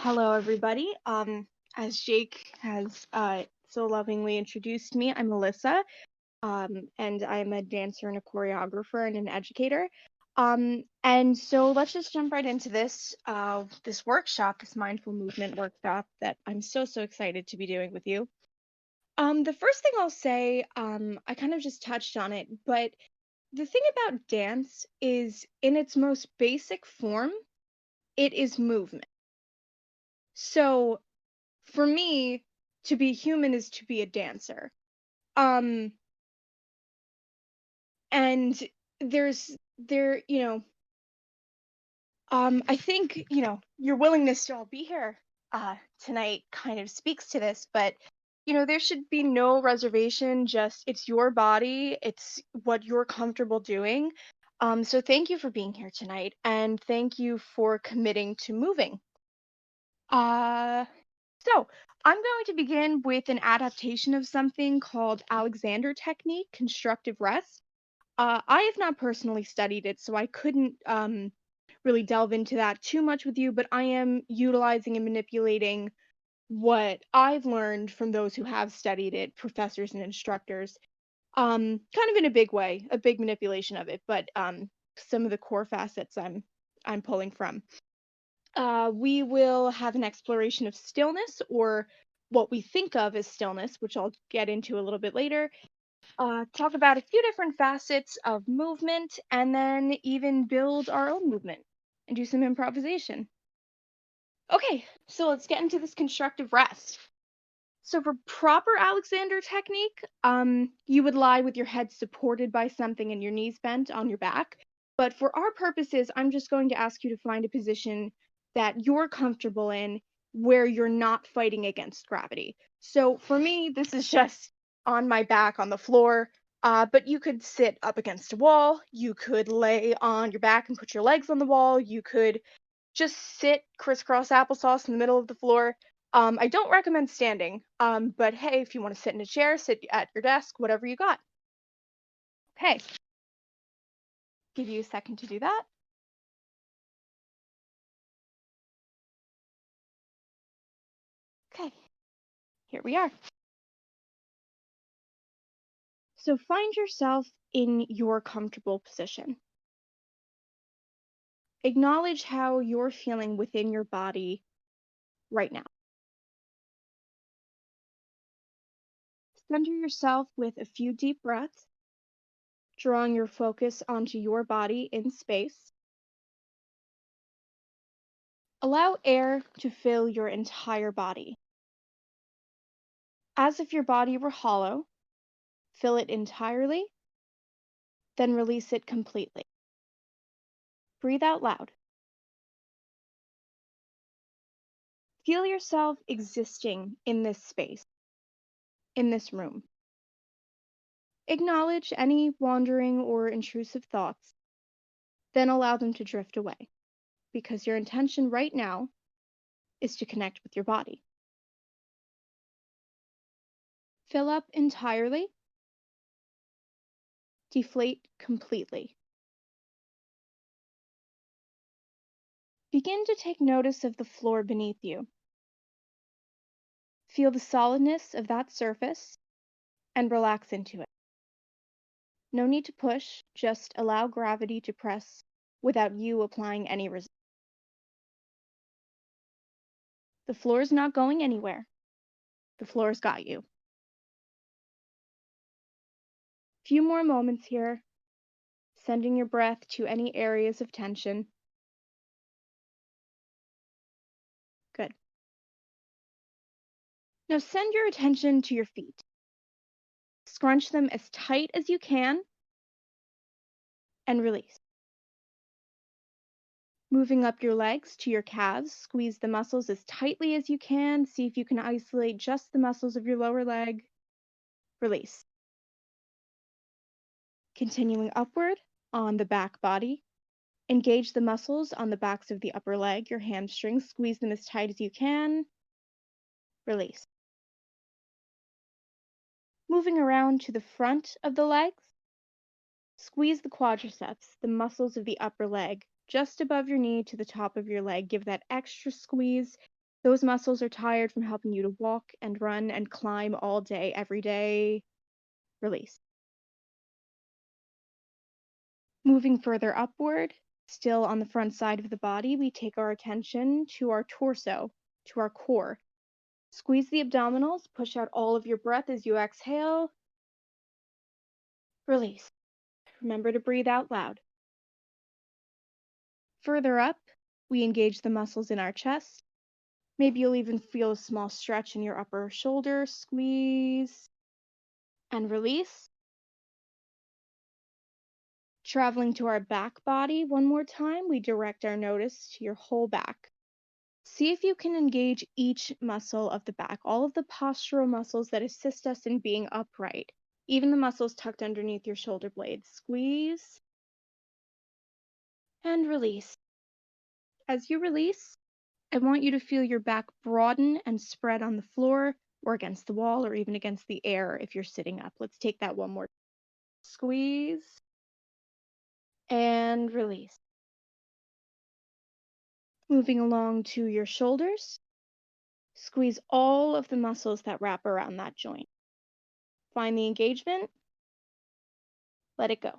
Hello, everybody. As Jake has so lovingly introduced me, I'm Alyssa, and I'm a dancer and a choreographer and an educator. And so let's just jump right into this workshop, this mindful movement workshop that I'm so excited to be doing with you. The first thing I'll say, I kind of just touched on it, but the thing about dance is, in its most basic form, it is movement. So for me, to be human is to be a dancer. Um, and there's there, I think, your willingness to all be here tonight kind of speaks to this, but there should be no reservation, just it's your body, it's what you're comfortable doing. So thank you for being here tonight, and thank you for committing to moving. Uh, So, I'm going to begin with an adaptation of something called Alexander technique, constructive rest. I have not personally studied it, so I couldn't really delve into that too much with you, but I am utilizing and manipulating what I've learned from those who have studied it, professors and instructors, kind of in a big way, a big manipulation of it, but some of the core facets I'm pulling from. We will have an exploration of stillness, or what we think of as stillness, which I'll get into a little bit later. Talk about a few different facets of movement, and then even build our own movement and do some improvisation. Okay, so let's get into this constructive rest. So for proper Alexander technique, you would lie with your head supported by something and your knees bent on your back. But for our purposes, I'm just going to ask you to find a position that you're comfortable in where you're not fighting against gravity. So for me, this is just on my back on the floor. But you could sit up against a wall. You could lay on your back and put your legs on the wall. You could just sit crisscross applesauce in the middle of the floor. I don't recommend standing, but hey, if you want to sit in a chair, sit at your desk, whatever you got. Okay, give you a second to do that. Okay, here we are. So find yourself in your comfortable position. Acknowledge how you're feeling within your body right now. Center yourself with a few deep breaths, drawing your focus onto your body in space. Allow air to fill your entire body. As if your body were hollow, fill it entirely, then release it completely. Breathe out loud. Feel yourself existing in this space, in this room. Acknowledge any wandering or intrusive thoughts, then allow them to drift away, because your intention right now is to connect with your body. Fill up entirely, deflate completely. Begin to take notice of the floor beneath you. Feel the solidness of that surface and relax into it. No need to push, just allow gravity to press without you applying any resistance. The floor is not going anywhere. The floor's got you. Few more moments here, sending your breath to any areas of tension. Good. Now send your attention to your feet. Scrunch them as tight as you can and release. Moving up your legs to your calves, squeeze the muscles as tightly as you can. See if you can isolate just the muscles of your lower leg. Release. Continuing upward on the back body. Engage the muscles on the backs of the upper leg, your hamstrings. Squeeze them as tight as you can. Release. Moving around to the front of the legs. Squeeze the quadriceps, the muscles of the upper leg, just above your knee to the top of your leg. Give that extra squeeze Those muscles are tired from helping you to walk and run and climb all day, every day. Release. Moving further upward, still on the front side of the body, we take our attention to our torso, to our core. Squeeze the abdominals, push out all of your breath as you exhale. Release. Remember to breathe out loud. Further up, we engage the muscles in our chest. Maybe you'll even feel a small stretch in your upper shoulder. Squeeze and release. Traveling to our back body one more time, we direct our notice to your whole back. See if you can engage each muscle of the back, all of the postural muscles that assist us in being upright, even the muscles tucked underneath your shoulder blades. Squeeze and release. As you release, I want you to feel your back broaden and spread on the floor or against the wall or even against the air if you're sitting up. Let's take that one more. Squeeze and release. Moving along to your shoulders, squeeze all of the muscles that wrap around that joint. Find the engagement, let it go.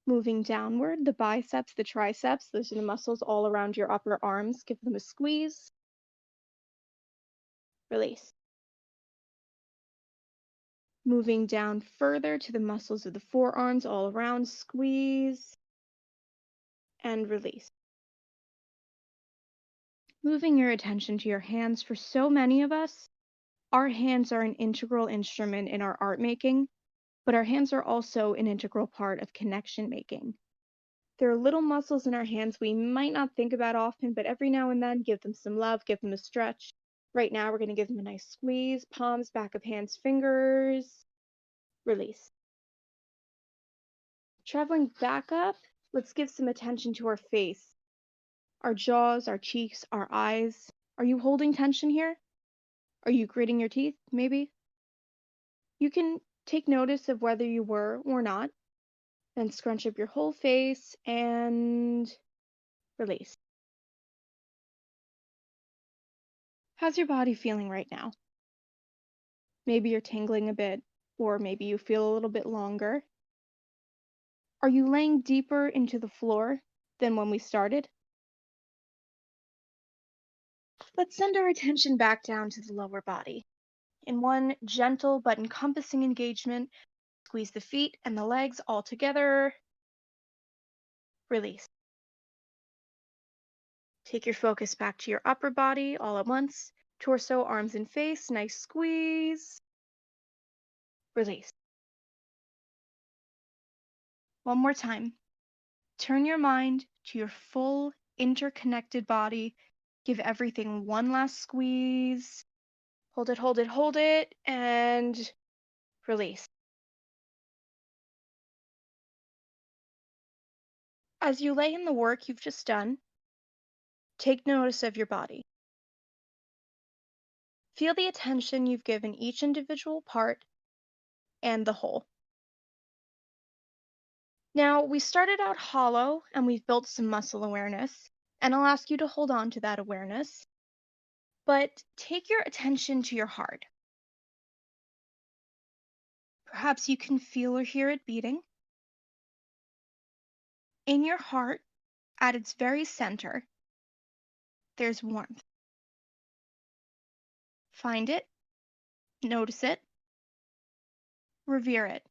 Moving downward, the biceps, the triceps, those are the muscles all around your upper arms. Give them a squeeze. Release. Moving down further to the muscles of the forearms all around, squeeze and release. Moving your attention to your hands. For so many of us, our hands are an integral instrument in our art making, but our hands are also an integral part of connection making. There are little muscles in our hands we might not think about often, but every now and then give them some love, give them a stretch. Right now, we're going to give them a nice squeeze, palms, back of hands, fingers, release. Traveling back up, let's give some attention to our face, our jaws, our cheeks, our eyes. Are you holding tension here? Are you gritting your teeth, maybe? You can take notice of whether you were or not, then scrunch up your whole face and release. How's your body feeling right now? Maybe you're tingling a bit, or maybe you feel a little bit longer. Are you laying deeper into the floor than when we started? Let's send our attention back down to the lower body. In one gentle but encompassing engagement, squeeze the feet and the legs all together. Release. Take your focus back to your upper body all at once. Torso, arms, and face. Nice squeeze. Release. One more time. Turn your mind to your full interconnected body. Give everything one last squeeze. Hold it, hold it, hold it, and release. As you lay in the work you've just done, take notice of your body. Feel the attention you've given each individual part and the whole. Now, we started out hollow and we've built some muscle awareness, and I'll ask you to hold on to that awareness, but take your attention to your heart. Perhaps you can feel or hear it beating. In your heart, at its very center, there's warmth. Find it, notice it, revere it.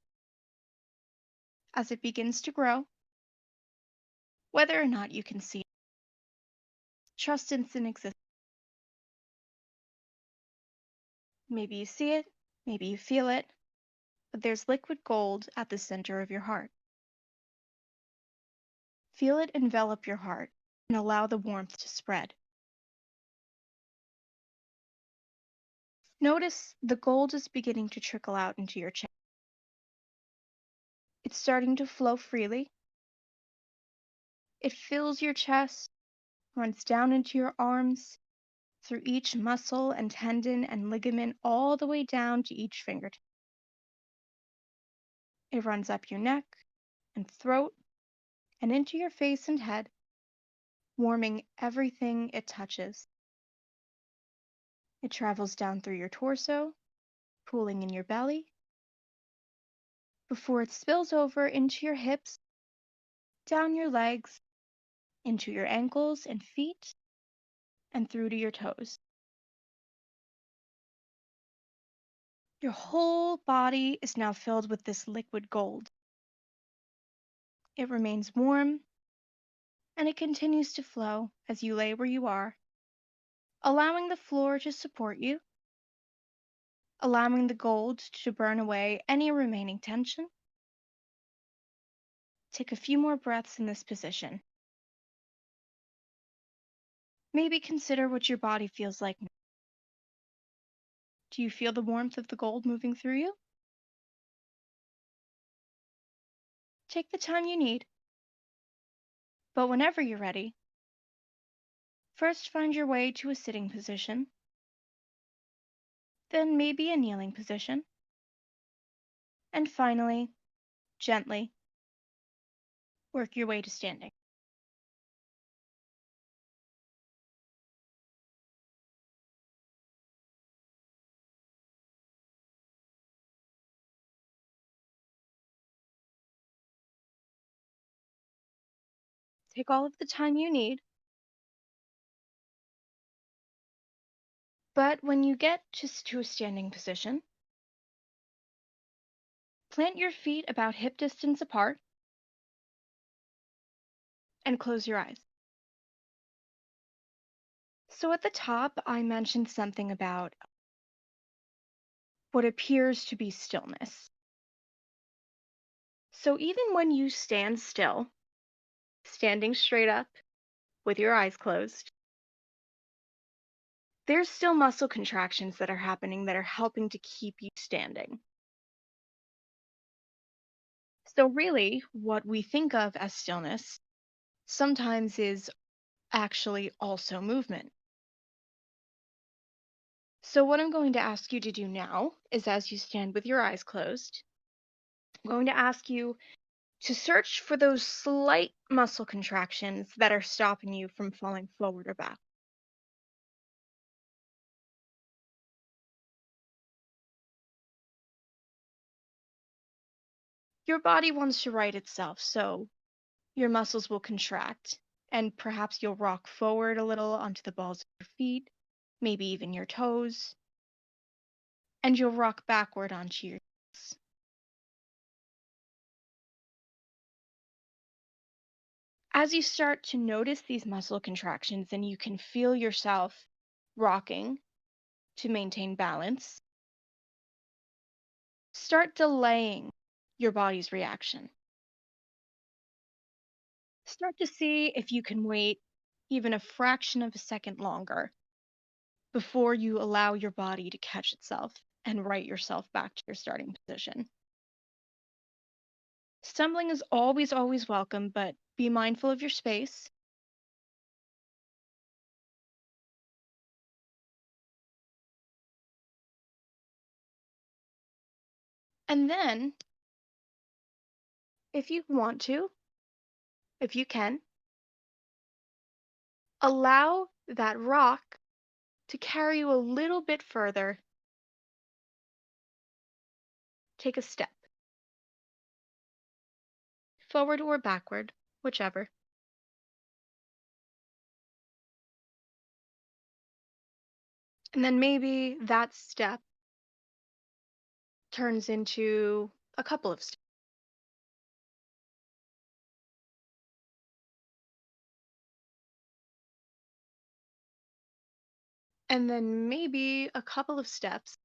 As it begins to grow, whether or not you can see it, trust its existence. Maybe you see it, maybe you feel it, but there's liquid gold at the center of your heart. Feel it envelop your heart and allow the warmth to spread. Notice the gold is beginning to trickle out into your chest. It's starting to flow freely. It fills your chest, runs down into your arms, through each muscle and tendon and ligament, all the way down to each fingertip. It runs up your neck and throat and into your face and head, warming everything it touches. It travels down through your torso, cooling in your belly, before it spills over into your hips, down your legs, into your ankles and feet, and through to your toes. Your whole body is now filled with this liquid gold. It remains warm, and it continues to flow as you lay where you are, allowing the floor to support you, allowing the gold to burn away any remaining tension. Take a few more breaths in this position. Maybe consider what your body feels like. Do you feel the warmth of the gold moving through you? Take the time you need, but whenever you're ready, first find your way to a sitting position, then maybe a kneeling position, and finally, gently, work your way to standing. Take all of the time you need, but when you get to a standing position, plant your feet about hip distance apart and close your eyes. So at the top, I mentioned something about what appears to be stillness. So even when you stand still, standing straight up with your eyes closed, there's still muscle contractions that are happening that are helping to keep you standing. So really, what we think of as stillness sometimes is actually also movement. So what I'm going to ask you to do now is, as you stand with your eyes closed, I'm going to ask you to search for those slight muscle contractions that are stopping you from falling forward or back. Your body wants to right itself, so your muscles will contract, and perhaps you'll rock forward a little onto the balls of your feet, maybe even your toes, and you'll rock backward onto your heels. As you start to notice these muscle contractions and you can feel yourself rocking to maintain balance, start delaying your body's reaction. Start to see if you can wait even a fraction of a second longer before you allow your body to catch itself and right yourself back to your starting position. Stumbling is always, always welcome, but be mindful of your space. And then, if you want to, if you can, allow that rock to carry you a little bit further. Take a step, forward or backward, whichever. And then maybe that step turns into a couple of steps. And then maybe a couple of steps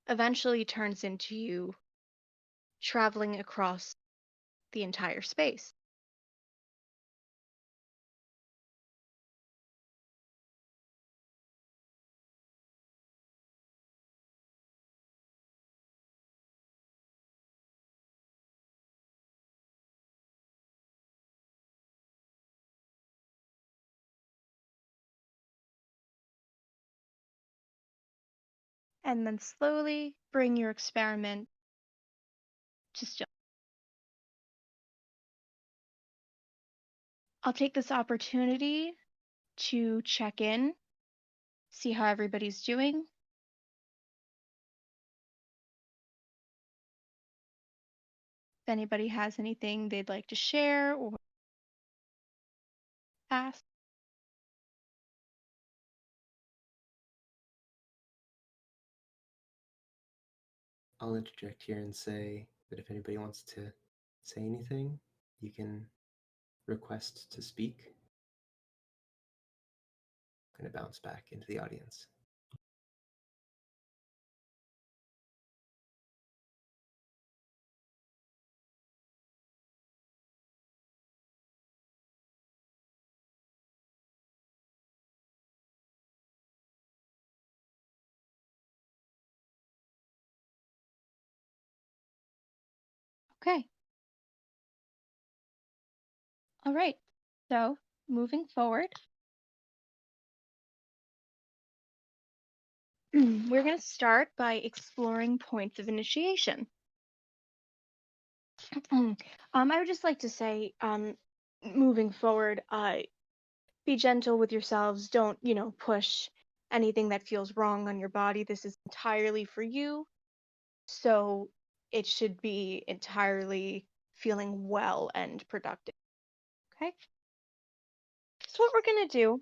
eventually turns into you traveling across the entire space. And then slowly bring your experiment to still. I'll take this opportunity to check in, see how everybody's doing. If anybody has anything they'd like to share or ask. I'll interject here and say that if anybody wants to say anything, you can request to speak. I'm going to bounce back into the audience. Okay. All right. So moving forward, we're going to start by exploring points of initiation. I would just like to say, moving forward, be gentle with yourselves. Don't, push anything that feels wrong on your body. This is entirely for you. So it should be entirely feeling well and productive. Okay? So what we're going to do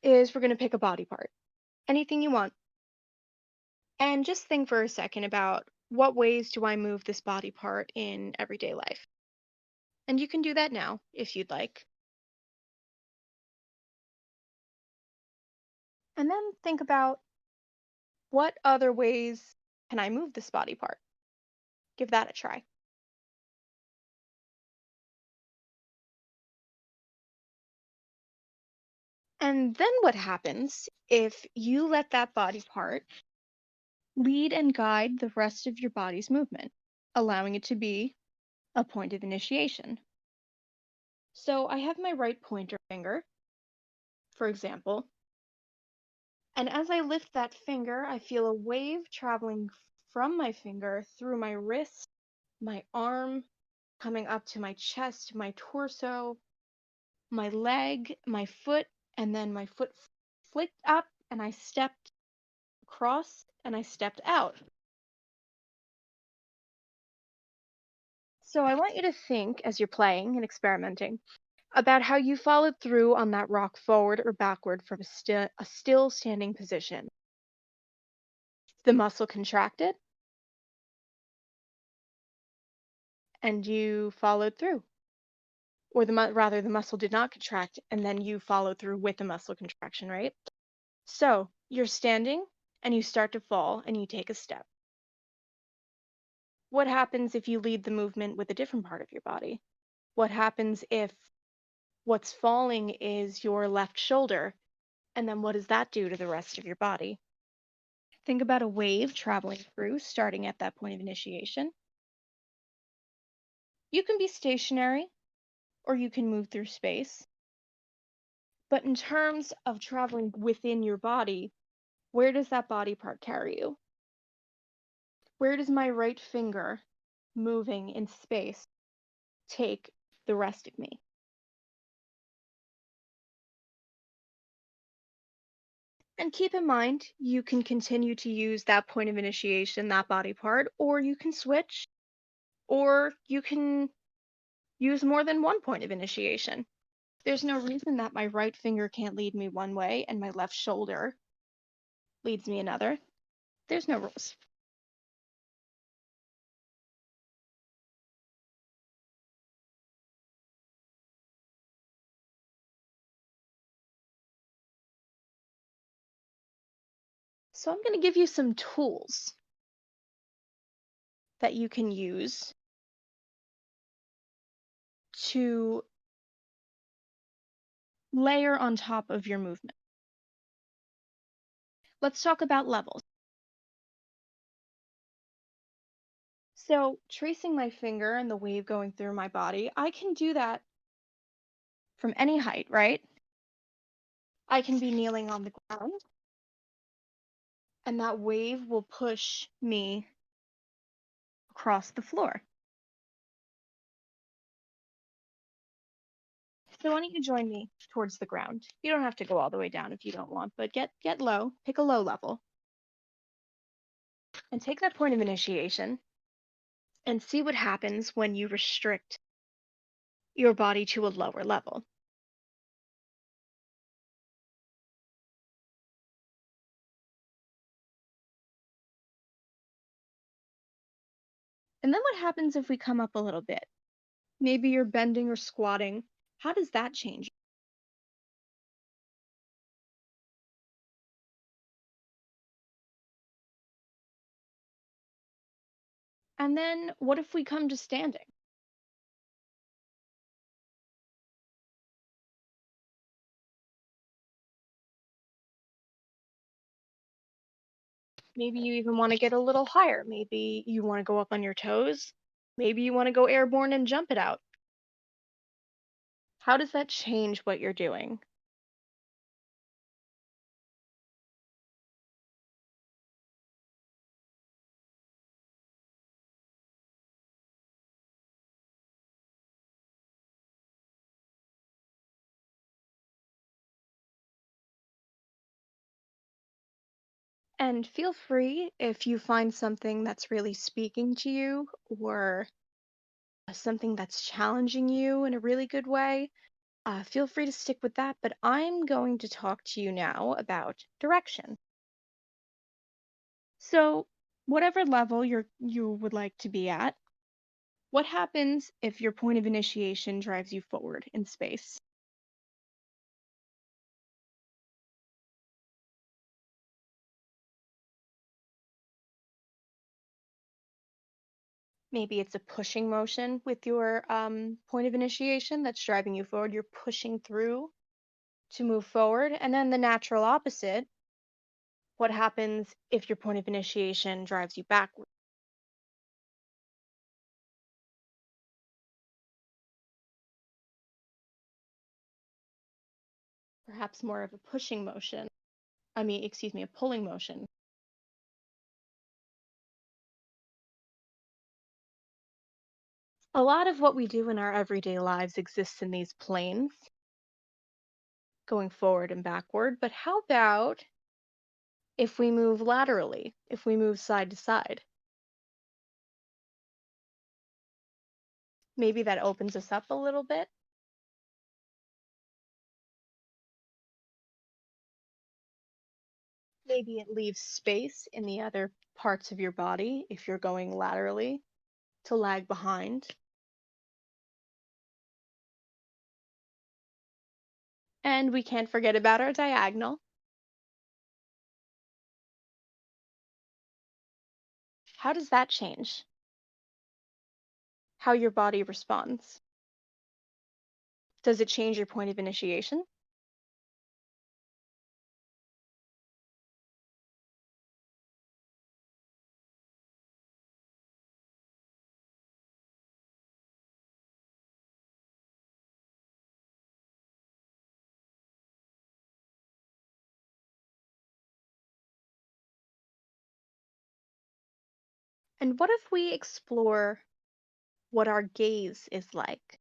is we're going to pick a body part, anything you want. And just think for a second about what ways do I move this body part in everyday life? And you can do that now if you'd like. And then think about what other ways can I move this body part? Give that a try. And then what happens if you let that body part lead and guide the rest of your body's movement, allowing it to be a point of initiation? So I have my right pointer finger, for example, and as I lift that finger, I feel a wave traveling from my finger through my wrist, my arm, coming up to my chest, my torso, my leg, my foot, and then my foot flicked up and I stepped across and I stepped out. So I want you to think as you're playing and experimenting about how you followed through on that rock forward or backward from a still standing position. The muscle contracted and you followed through. Or rather, the muscle did not contract and then you followed through with the muscle contraction, right? So you're standing and you start to fall and you take a step. What happens if you lead the movement with a different part of your body? What happens if what's falling is your left shoulder? And then what does that do to the rest of your body? Think about a wave traveling through, starting at that point of initiation. You can be stationary or you can move through space. But in terms of traveling within your body, where does that body part carry you? Where does my right finger moving in space take the rest of me? And keep in mind, you can continue to use that point of initiation, that body part, or you can switch, or you can use more than one point of initiation. There's no reason that my right finger can't lead me one way and my left shoulder leads me another. There's no rules. So I'm going to give you some tools that you can use to layer on top of your movement. Let's talk about levels. So tracing my finger and the wave going through my body, I can do that from any height, right? I can be kneeling on the ground and that wave will push me across the floor. So why don't you join me towards the ground? You don't have to go all the way down if you don't want, but get low, pick a low level, and take that point of initiation and see what happens when you restrict your body to a lower level. And then what happens if we come up a little bit? Maybe you're bending or squatting. How does that change? And then what if we come to standing? Maybe you even want to get a little higher. Maybe you want to go up on your toes. Maybe you want to go airborne and jump it out. How does that change what you're doing? And feel free if you find something that's really speaking to you or something that's challenging you in a really good way, feel free to stick with that. But I'm going to talk to you now about direction. So, whatever level you would like to be at, what happens if your point of initiation drives you forward in space? Maybe it's a pushing motion with your point of initiation that's driving you forward. You're pushing through to move forward. And then the natural opposite, what happens if your point of initiation drives you backward? Perhaps more of a pushing motion. Excuse me, a pulling motion. A lot of what we do in our everyday lives exists in these planes, going forward and backward. But how about if we move laterally, if we move side to side? Maybe that opens us up a little bit. Maybe it leaves space in the other parts of your body if you're going laterally to lag behind. And we can't forget about our diagonal. How does that change how your body responds? Does it change your point of initiation? And what if we explore what our gaze is like?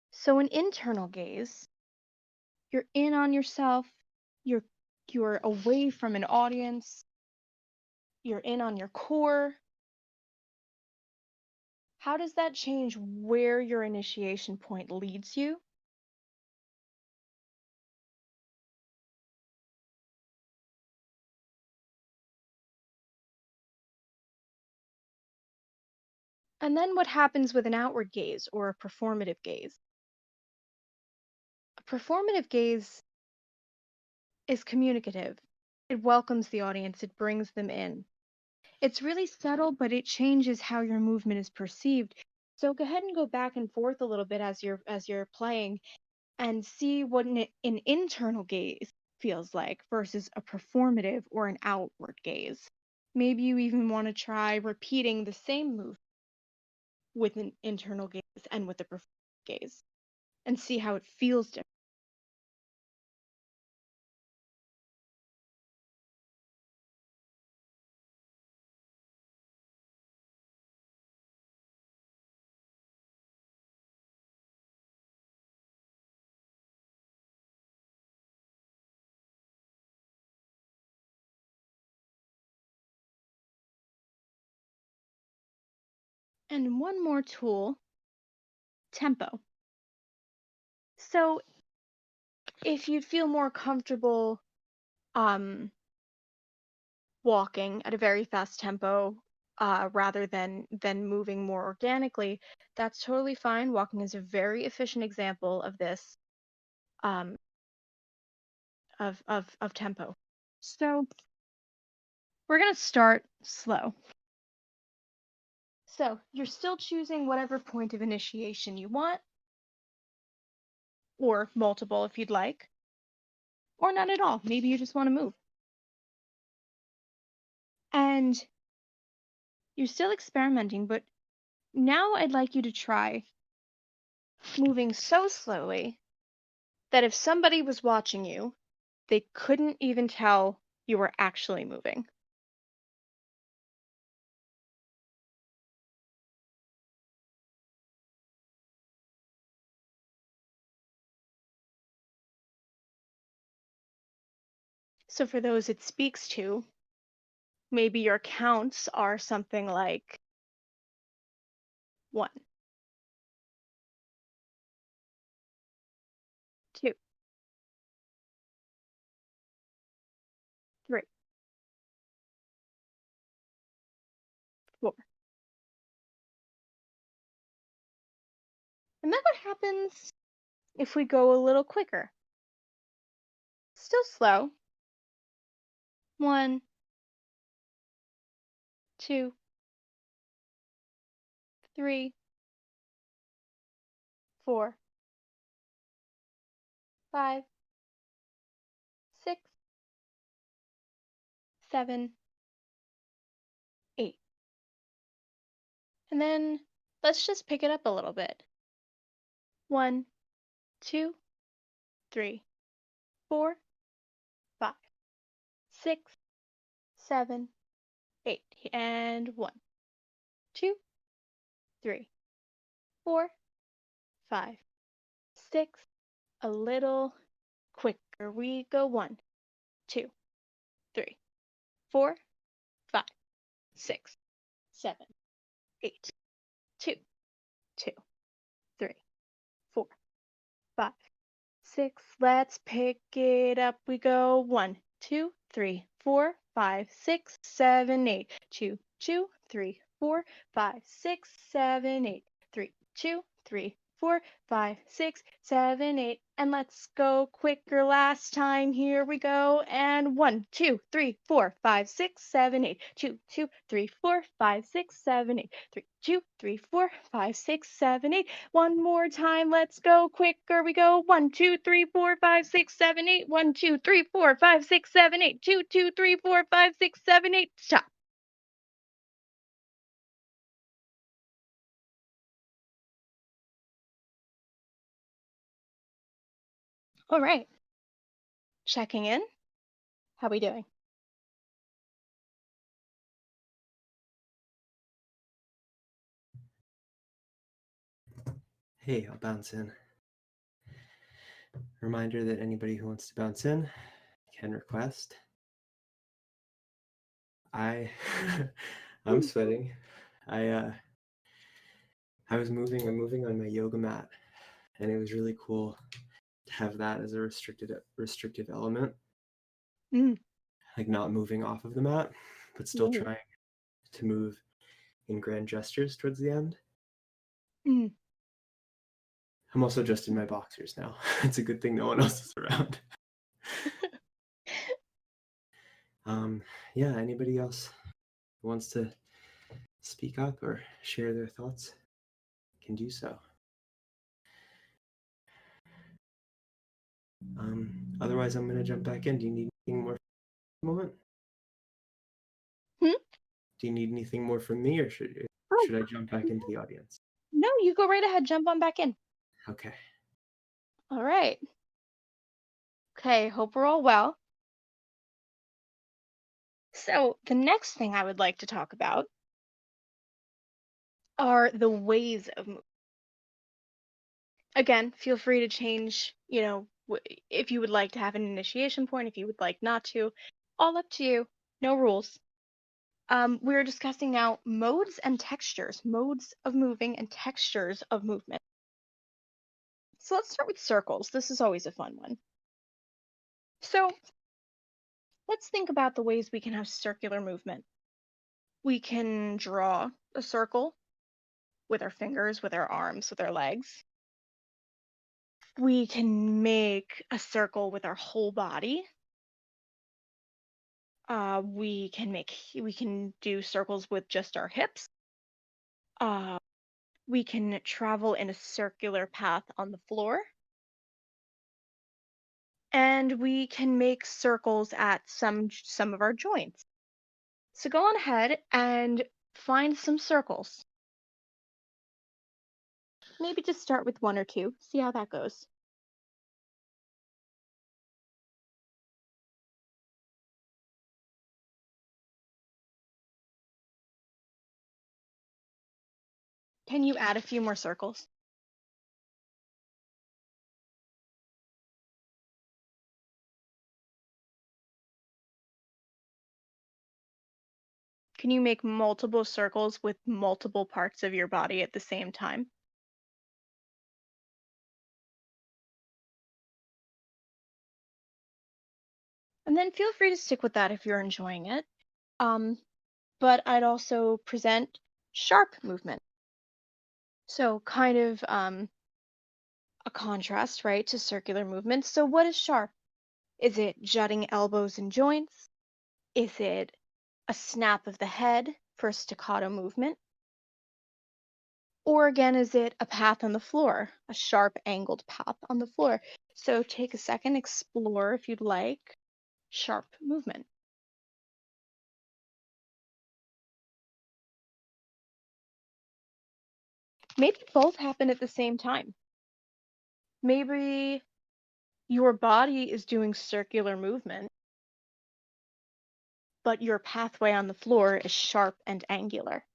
So an internal gaze, you're in on yourself, you're you're away from an audience, you're in on your core. How does that change where your initiation point leads you? And then what happens with an outward gaze or a performative gaze? A performative gaze is communicative. It welcomes the audience, it brings them in. It's really subtle, but it changes how your movement is perceived. So go ahead and go back and forth a little bit as you're playing and see what an internal gaze feels like versus a performative or an outward gaze. Maybe you even want to try repeating the same move with an internal gaze and with a performative gaze and see how it feels different. And one more tool, tempo. So if you feel more comfortable um, walking at a very fast tempo rather than moving more organically, that's totally fine. Walking is a very efficient example of this um, of tempo. So we're gonna start slow. So you're still choosing whatever point of initiation you want, or multiple if you'd like, or none at all. Maybe you just want to move. And you're still experimenting, but now I'd like you to try moving so slowly that if somebody was watching you, they couldn't even tell you were actually moving. So for those it speaks to, maybe your counts are something like 1, 2, 3, 4. And then what happens if we go a little quicker? Still slow. 1, 2, 3, 4, 5, 6, 7, 8. And then let's just pick it up a little bit. 1, 2, 3, 4, 5, 6, 7, 8. And 1, 2, 3, 4, 5, 6. A little quicker. We go 1, 2, 3, 4, 5, 6, 7, 8. 2, 2, 3, 4, 5, 6. Let's pick it up. We go 1, 2, 3, 4, 5, 6, 7, 8. 2, 2, 3, 4, 5, 6, 7, 8. 3, 2, 3, 4, 5, 6, 7, 8. And let's go quicker last time. Here we go. And 1, 2, 3, 4, 5, 6, 7, 8. 2, 2, 3, 4, 5, 6, 7, 8. 3, 2, 3, 4, 5, 6, 7, 8. One more time. Let's go quicker. We go 1, 2, 3, 4, 5, 6, 7, 8. 1, 2, 3, 4, 5, 6, 7, 8. 2, 2, 3, 4, 5, 6, 7, 8. Stop. All right. Checking in. How we doing? Hey, I'll bounce in. Reminder that anybody who wants to bounce in can request. I'm sweating. I I'm moving on my yoga mat, and it was really cool to have that as a restrictive element. Mm. Like not moving off of the mat, but still Ooh. trying to move in grand gestures towards the end. Mm. I'm also just in my boxers now. It's a good thing no one else is around. Yeah, anybody else who wants to speak up or share their thoughts can do so. Otherwise, I'm going to jump back in. Do you need anything more for the moment? Hmm? Do you need anything more from me, or should Oh, I jump back into the audience? no, you go right ahead. Jump on back in. Okay. All right. Okay, hope we're all well. So, the next thing I would like to talk about are the ways of moving. Again, feel free to change, if you would like to have an initiation point, if you would like not to. All up to you. No rules. We're discussing now modes and textures, modes of moving and textures of movement. So let's start with circles. This is always a fun one. So let's think about the ways we can have circular movement. We can draw a circle with our fingers, with our arms, with our legs. We can make a circle with our whole body. We can do circles with just our hips. We can travel in a circular path on the floor. And we can make circles at some of our joints. So go on ahead and find some circles. Maybe just start with one or two, see how that goes. Can you add a few more circles? Can you make multiple circles with multiple parts of your body at the same time? And then feel free to stick with that if you're enjoying it. But I'd also present sharp movement. So kind of a contrast, right, to circular movement. So what is sharp? Is it jutting elbows and joints? Is it a snap of the head for a staccato movement? Or again, is it a path on the floor, a sharp angled path on the floor? So take a second, explore if you'd like sharp movement. Maybe both happen at the same time. Maybe your body is doing circular movement, but your pathway on the floor is sharp and angular,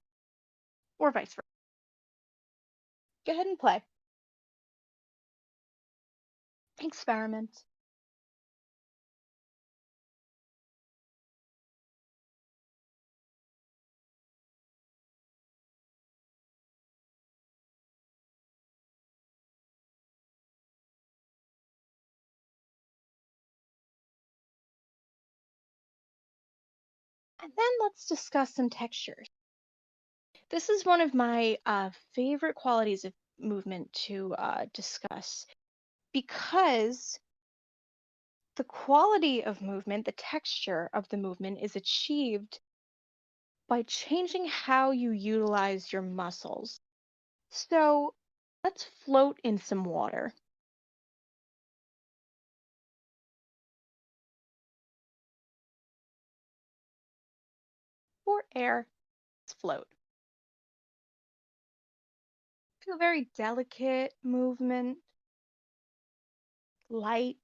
or vice versa. Go ahead and play. Experiment. And then let's discuss some textures. This is one of my favorite qualities of movement to discuss because the quality of movement, the texture of the movement, is achieved by changing how you utilize your muscles. So let's float in some water. Or air. Let's float. Feel very delicate movement, light.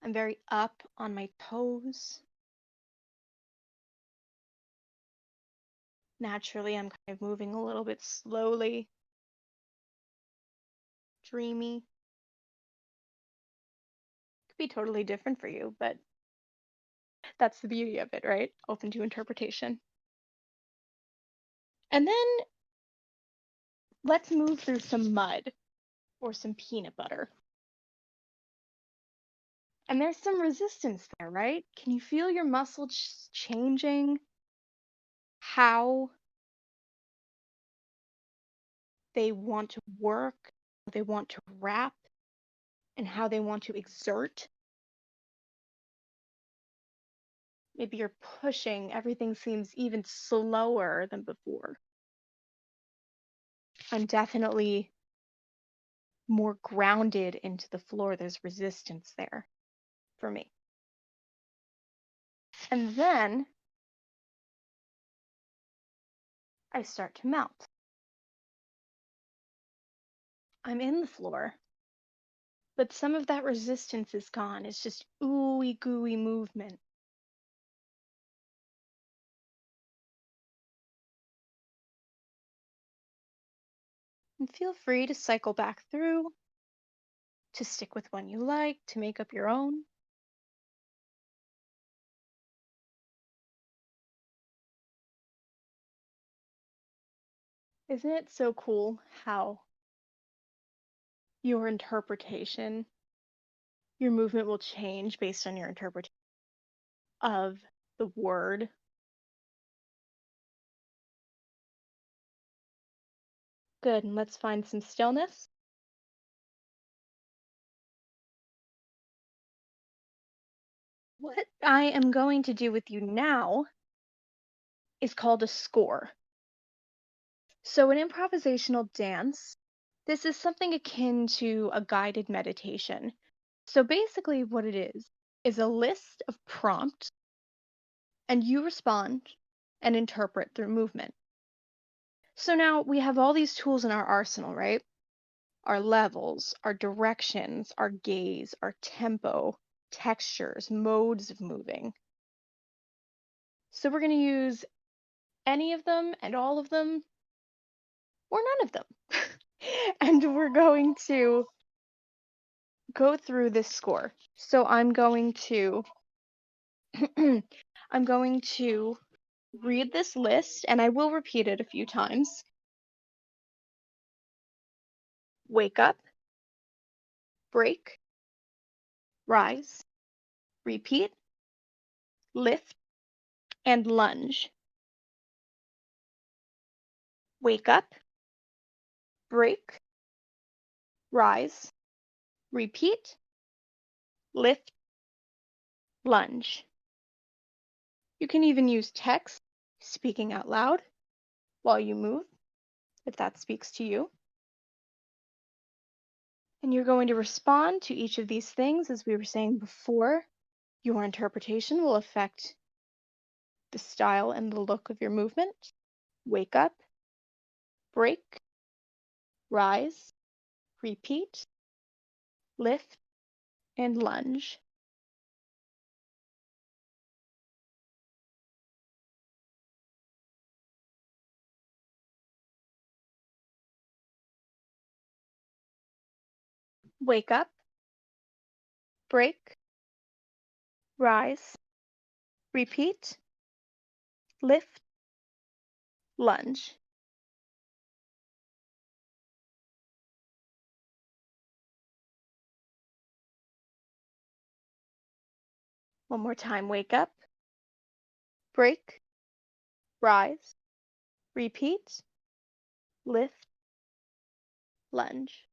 I'm very up on my toes. Naturally, I'm kind of moving a little bit slowly, dreamy. Could be totally different for you, but that's the beauty of it, right? Open to interpretation. And then let's move through some mud or some peanut butter. And there's some resistance there, right? Can you feel your muscles changing how they want to work, how they want to wrap, and how they want to exert? Maybe you're pushing, everything seems even slower than before. I'm definitely more grounded into the floor. There's resistance there for me. And then I start to melt. I'm in the floor, but some of that resistance is gone. It's just ooey gooey movement. And feel free to cycle back through, to stick with one you like, to make up your own. Isn't it so cool how your interpretation, your movement will change based on your interpretation of the word? Good, and let's find some stillness. What I am going to do with you now is called a score. So, in improvisational dance, this is something akin to a guided meditation. So, basically, what it is a list of prompts, and you respond and interpret through movement. So, now we have all these tools in our arsenal, right? Our levels, our directions, our gaze, our tempo, textures, modes of moving. So, we're going to use any of them and all of them or none of them. And we're going to go through this score. So I'm going to I'm going to read this list and I will repeat it a few times. Wake up, break, rise, repeat, lift, and lunge. Wake up, break, rise, repeat, lift, lunge. You can even use text, speaking out loud, while you move, if that speaks to you. And you're going to respond to each of these things, as we were saying before. Your interpretation will affect the style and the look of your movement. Wake up, break, rise, repeat, lift, and lunge. Wake up, break, rise, repeat, lift, lunge. One more time. Wake up, break, rise, repeat, lift, lunge.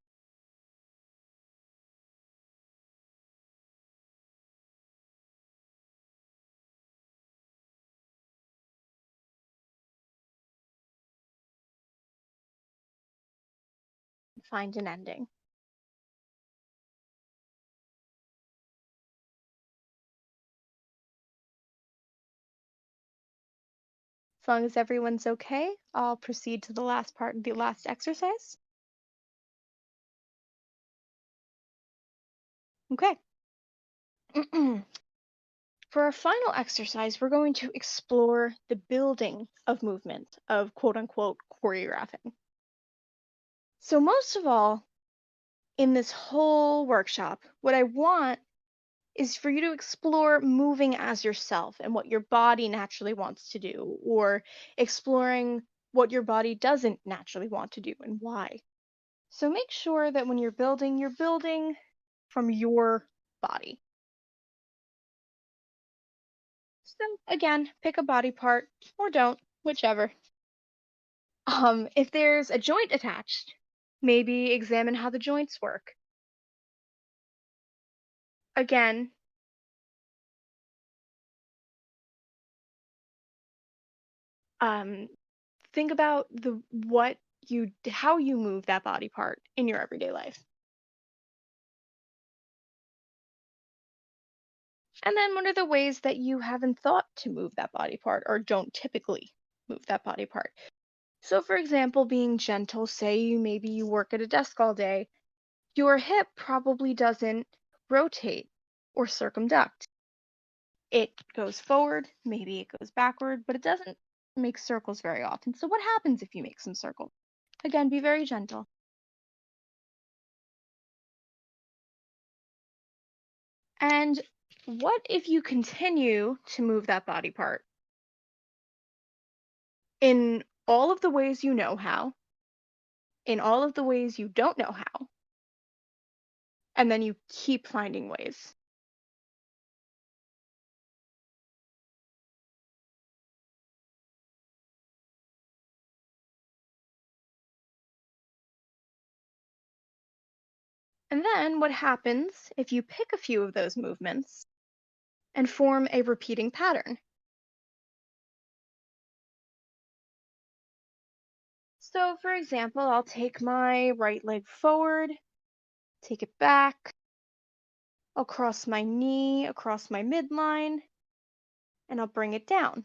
Find an ending. As long as everyone's okay, I'll proceed to the last part, the last exercise. Okay. For our final exercise, we're going to explore the building of movement, of quote unquote choreographing. So, most of all, in this whole workshop, what I want is for you to explore moving as yourself and what your body naturally wants to do, or exploring what your body doesn't naturally want to do and why. So, make sure that when you're building from your body. So, again, pick a body part or don't, whichever. If there's a joint attached, maybe examine how the joints work. Again, um, think about how you move that body part in your everyday life. And then what are the ways that you haven't thought to move that body part or don't typically move that body part? So for example, being gentle, say maybe you work at a desk all day, your hip probably doesn't rotate or circumduct. It goes forward, maybe it goes backward, but it doesn't make circles very often. So what happens if you make some circles? Again, be very gentle. And what if you continue to move that body part in all of the ways you know how? in all of the ways you don't know how. And then you keep finding ways. And then what happens if you pick a few of those movements and form a repeating pattern? So, for example, I'll take my right leg forward, take it back, I'll cross my knee across my midline, and I'll bring it down.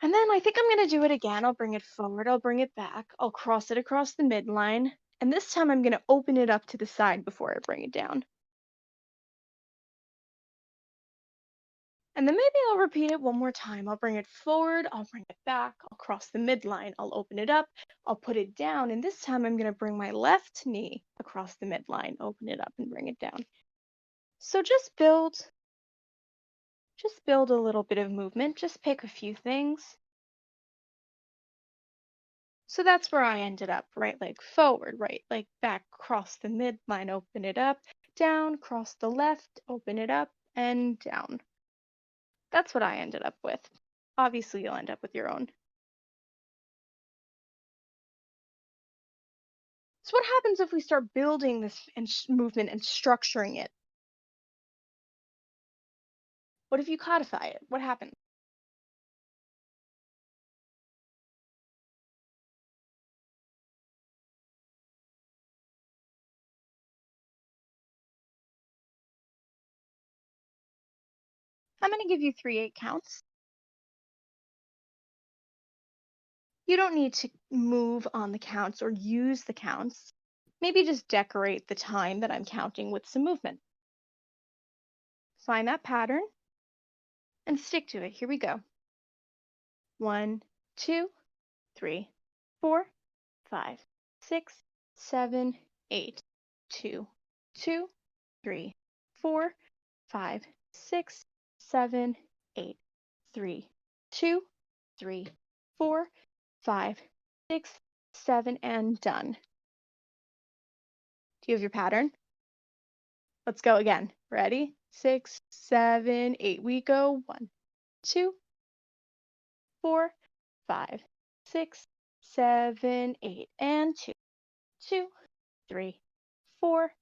And then I think I'm going to do it again. I'll bring it forward, I'll bring it back, I'll cross it across the midline, and this time I'm going to open it up to the side before I bring it down. And then maybe I'll repeat it one more time. I'll bring it forward, I'll bring it back, I'll cross the midline, I'll open it up, I'll put it down, and this time I'm going to bring my left knee across the midline, open it up, and bring it down. So just build a little bit of movement, just pick a few things. So that's where I ended up. Right leg forward, right leg back, cross the midline, open it up, down, cross the left, open it up, and down. That's what I ended up with. Obviously, you'll end up with your own. So what happens if we start building this movement and structuring it? What if you codify it? What happens? I'm going to give you 3/8 counts. You don't need to move on the counts or use the counts. Maybe just decorate the time that I'm counting with some movement. Find that pattern and stick to it. Here we go. 1, 2, 3, 4, 5, 6, 7, 8. 2, 2, 3, 4, 5, 6, 7, 8. 3, 2, 3, 4, 5, 6, 7, and done. Do you have your pattern? Let's go again. Ready? 6, 7, 8. We go 1, 2, 4, 5, 6, 7, 8, and 2, 2, 3, 4,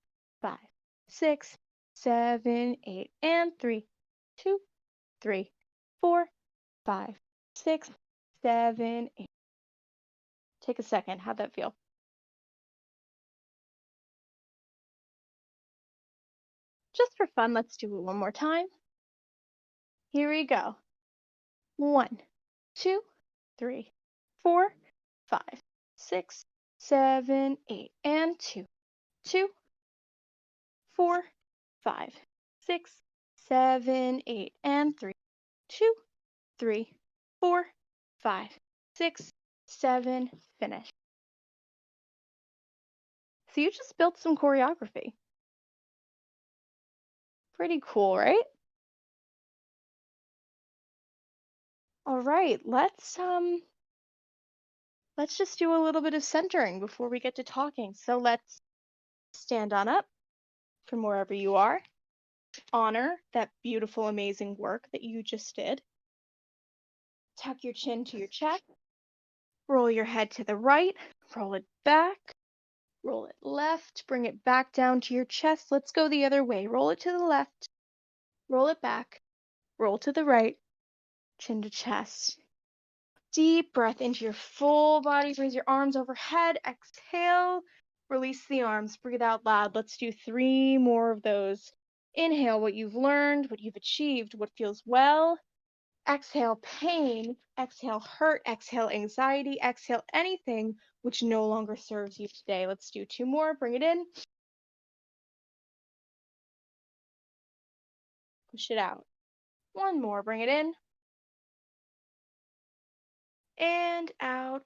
5, 6, 7, 8, and 3, 2, 3, 4, 5, 6, 7, 8. Take a second. How'd that feel? Just for fun, let's do it one more time. Here we go. 1, 2, 3, 4, 5, 6, 7, 8, and 2, 2, 4, 5, 6, 7, 8, and 3, 2, 3, 4, 5, 6, 7, finish. So you just built some choreography. Pretty cool, right? All right, let's just do a little bit of centering before we get to talking. So let's stand on up from wherever you are. Honor that beautiful, amazing work that you just did. Tuck your chin to your chest. Roll your head to the right. Roll it back. Roll it left. Bring it back down to your chest. Let's go the other way. Roll it to the left. Roll it back. Roll to the right. Chin to chest. Deep breath into your full body. Raise your arms overhead. Exhale. Release the arms. Breathe out loud. Let's do 3 more of those. Inhale what you've learned, what you've achieved, what feels well. Exhale pain. Exhale hurt. Exhale anxiety. Exhale anything which no longer serves you today. Let's do 2 more. Bring it in. Push it out. 1 more. Bring it in. And out.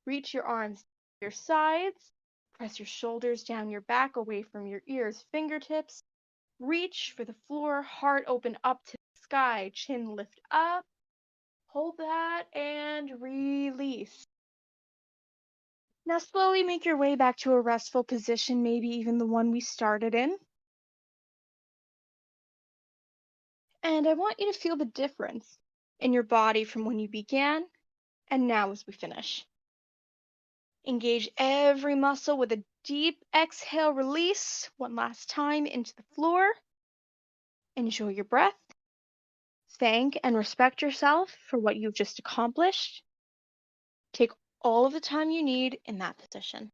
Reach your arms to your sides. Press your shoulders down your back, away from your ears, fingertips. Reach for the floor, heart open up to the sky, chin lift up. Hold that and release. Now slowly make your way back to a restful position, maybe even the one we started in. And I want you to feel the difference in your body from when you began and now as we finish. Engage every muscle with a deep exhale, release one last time into the floor. Enjoy your breath. Thank and respect yourself for what you've just accomplished. Take all of the time you need in that position.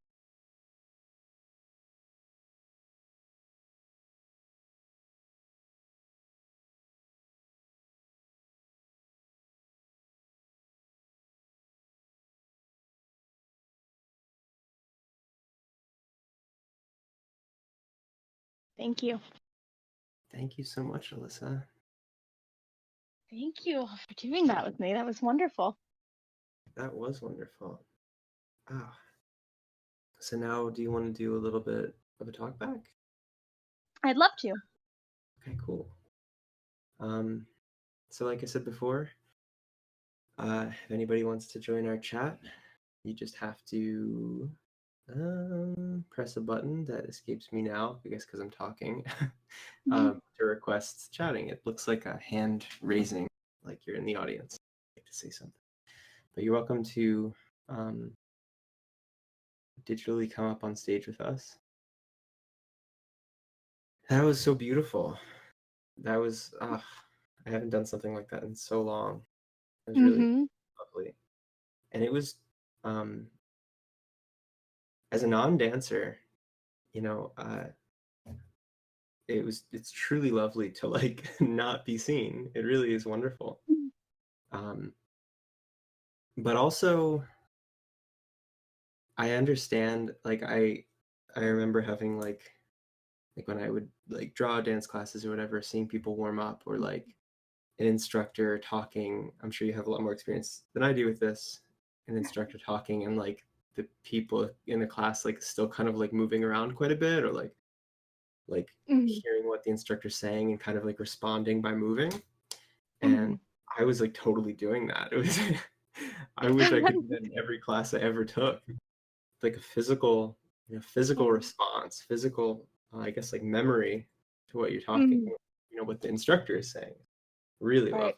Thank you. Thank you so much, Alyssa. Thank you for doing that with me. That was wonderful. That was wonderful. Ah. So now, do you want to do a little bit of a talk back? I'd love to. Okay, cool. So like I said before, if anybody wants to join our chat, you just have to press a button that escapes me now, I guess because I'm talking, to request chatting. It looks like a hand raising, like you're in the audience, like to say something. But you're welcome to digitally come up on stage with us. That was so beautiful. That was, I haven't done something like that in so long. It was really lovely. And it was, as a non-dancer, you know, it's truly lovely to like not be seen. It really is wonderful. But also I understand, like I remember having like when I would like draw dance classes or whatever, seeing people warm up or like an instructor talking. I'm sure you have a lot more experience than I do with this. An instructor talking and like the people in the class like still kind of like moving around quite a bit or like hearing what the instructor's saying and kind of like responding by moving. And I was like totally doing that. It was I wish I could do that in every class I ever took. Like a physical, physical response, physical, I guess like memory to what you're talking, what the instructor is saying. Really Right.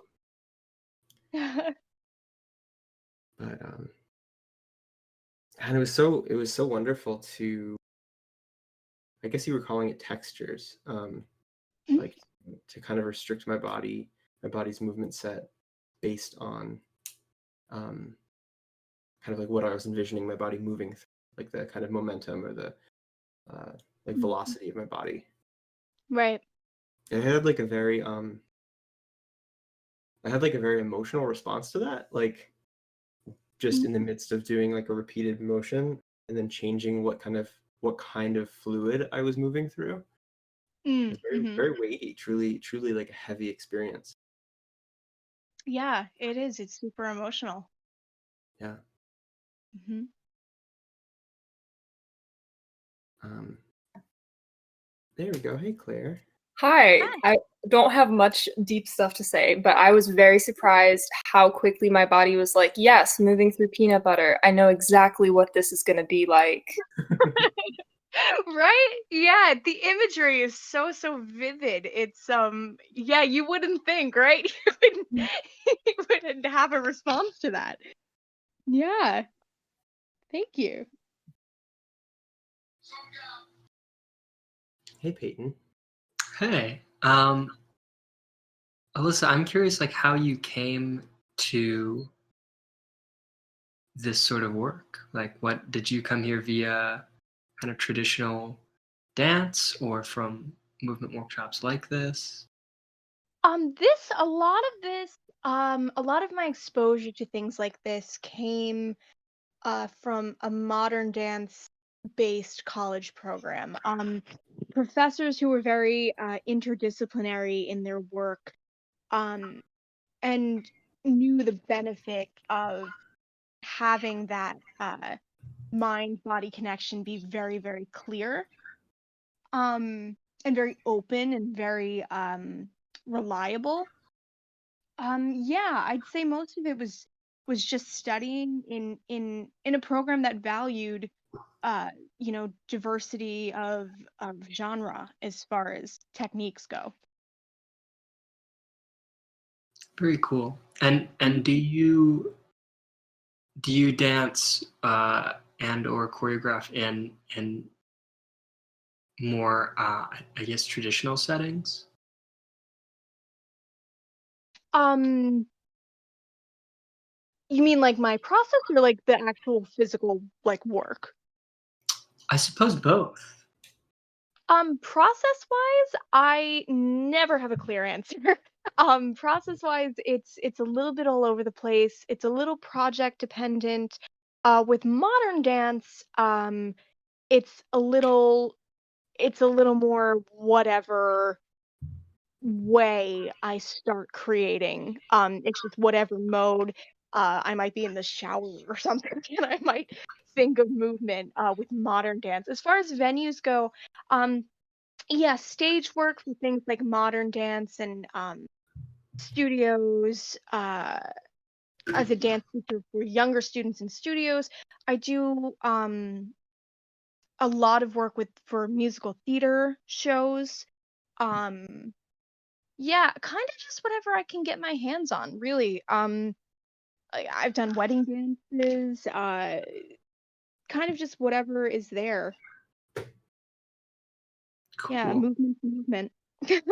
lovely. But and it was so wonderful to, I guess you were calling it textures, like to kind of restrict my body's movement set based on kind of like what I was envisioning my body moving through, like the kind of momentum or the like velocity of my body. Right. I had like a very emotional response to that, like just in the midst of doing like a repeated motion and then changing what kind of fluid I was moving through. It's very weighty, truly like a heavy experience. Yeah, it is. It's super emotional. Yeah. There we go. Hey, Claire. Hi. I don't have much deep stuff to say, but I was very surprised how quickly my body was like, yes, moving through peanut butter. I know exactly what this is going to be like. Right? Yeah, the imagery is so vivid. It's yeah, you wouldn't think, right? You wouldn't have a response to that. Yeah. Thank you. Hey, Peyton. Hey. Alyssa, I'm curious like how you came to this sort of work. Like what did you come here via kind of traditional dance or from movement workshops like this? A lot of my exposure to things like this came from a modern dance based college program. Professors who were very interdisciplinary in their work, and knew the benefit of having that mind body connection be very clear, and very open and very reliable. Yeah, I'd say most of it was just studying in a program that valued uh, diversity of genre as far as techniques go. Very cool. And Mhm. do you dance and or choreograph in more I guess traditional settings? Um, you mean like my process or like the actual physical like work? I suppose both. Process-wise, I never have a clear answer. Process-wise, it's a little bit all over the place. It's a little project dependent. With modern dance, it's a little more whatever way I start creating. It's just whatever mode. I might be in the shower or something, and I might think of movement with modern dance. As far as venues go, um, yeah, stage work for things like modern dance and studios. As a dance teacher for younger students in studios, I do a lot of work for musical theater shows. Um, yeah, kind of just whatever I can get my hands on, really. I've done wedding dances, kind of just whatever is there. Yeah, Cool. movement to movement. Good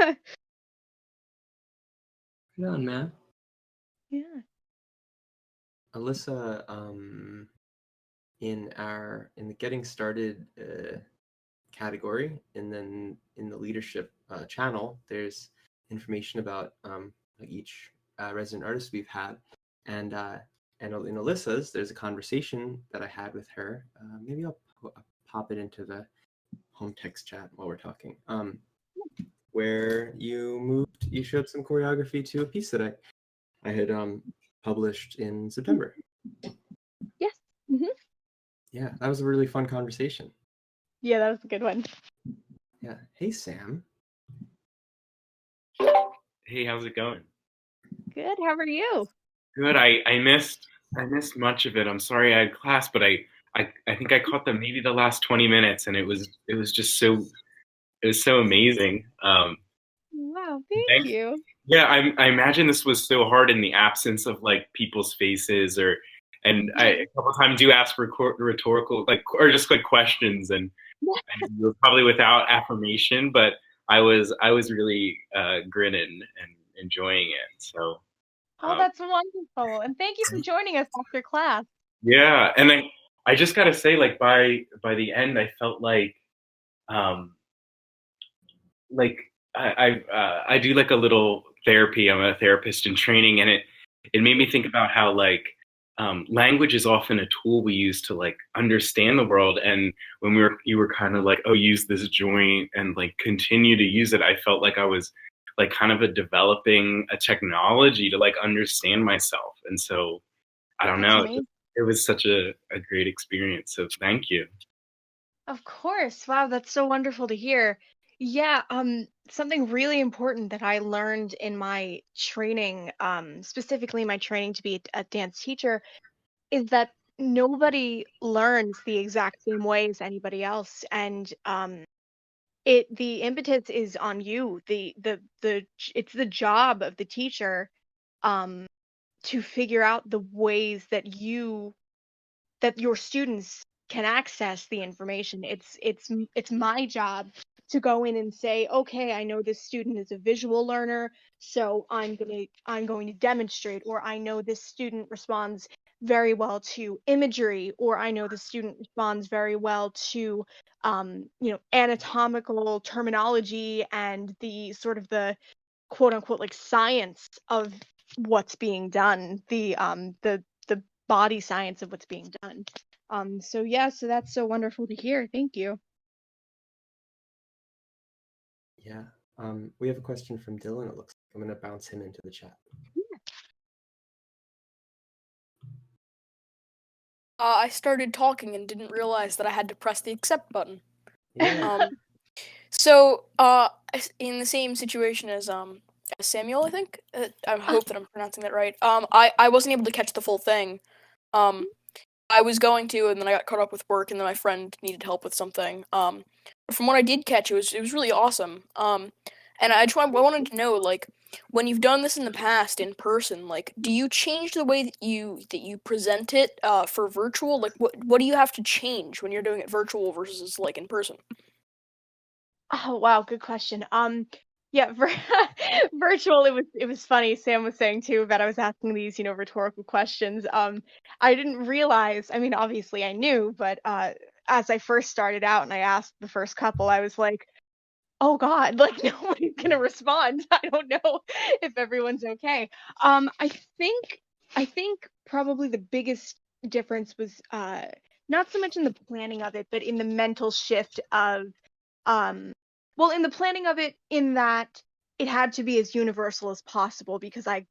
on, man. Yeah. Alyssa, in the getting started category, and then in the leadership channel, there's information about each resident artist we've had, and in Alyssa's, there's a conversation that I had with her. Maybe I'll pop it into the home text chat while we're talking. Where you showed some choreography to a piece that I had published in September. Yes. Hmm. Yeah, that was a really fun conversation. Yeah, that was a good one. Yeah. Hey, Sam. Hey, how's it going? Good. How are you? Good. I missed much of it. I'm sorry I had class, but I think I caught maybe the last 20 minutes, and it was just so amazing. Wow, thank Thanks. you. Yeah, I imagine this was so hard in the absence of like people's faces, and I a couple times do ask rhetorical or just like questions, and you were probably without affirmation, but I was really grinning and enjoying it. So. Oh, Um, that's wonderful. And thank you for joining us after class. Yeah, and I just gotta say, like by the end, I felt um like I do like a little therapy. I'm a therapist in training, and it made me think about how like language is often a tool we use to like understand the world. And when you were kind of like, oh, use this joint and like continue to use it, I felt like I was like kind of developing a technology to like understand myself. And so I don't That's know. amazing. It was such a great experience. So thank you. Of course. Wow, that's so wonderful to hear. Yeah, something really important that I learned in my training, specifically my training to be a dance teacher, is that nobody learns the exact same way as anybody else. And the impetus is on you. It's the job of the teacher um to figure out the ways that your students can access the information. It's my job to go in and say, okay, I know this student is a visual learner, so I'm going to demonstrate, or I know this student responds very well to imagery, or I know the student responds very well to anatomical terminology and the sort of the quote unquote like science of what's being done, the body science of what's being done. So yeah, so that's so wonderful to hear. Thank you. Yeah. We have a question from Dylan. It looks like I'm going to bounce him into the chat. I started talking and didn't realize that I had to press the accept button. Yeah. So, in the same situation as Samuel, I think. I hope that I'm pronouncing that right. I wasn't able to catch the full thing. I was going to, and then I got caught up with work, and then my friend needed help with something. From what I did catch, it was really awesome. And I wanted to know, like, when you've done this in the past in person, like, do you change the way that you present it for virtual? Like, what do you have to change when you're doing it virtual versus like in person? Oh wow, good question. Yeah, virtual. It was funny. Sam was saying too that I was asking these, rhetorical questions. I didn't realize. I mean, obviously I knew, but as I first started out and I asked the first couple, I was like, oh God, like nobody's gonna respond. I don't know if everyone's okay. I think probably the biggest difference was not so much in the planning of it, but in the mental shift of in the planning of it, in that it had to be as universal as possible because I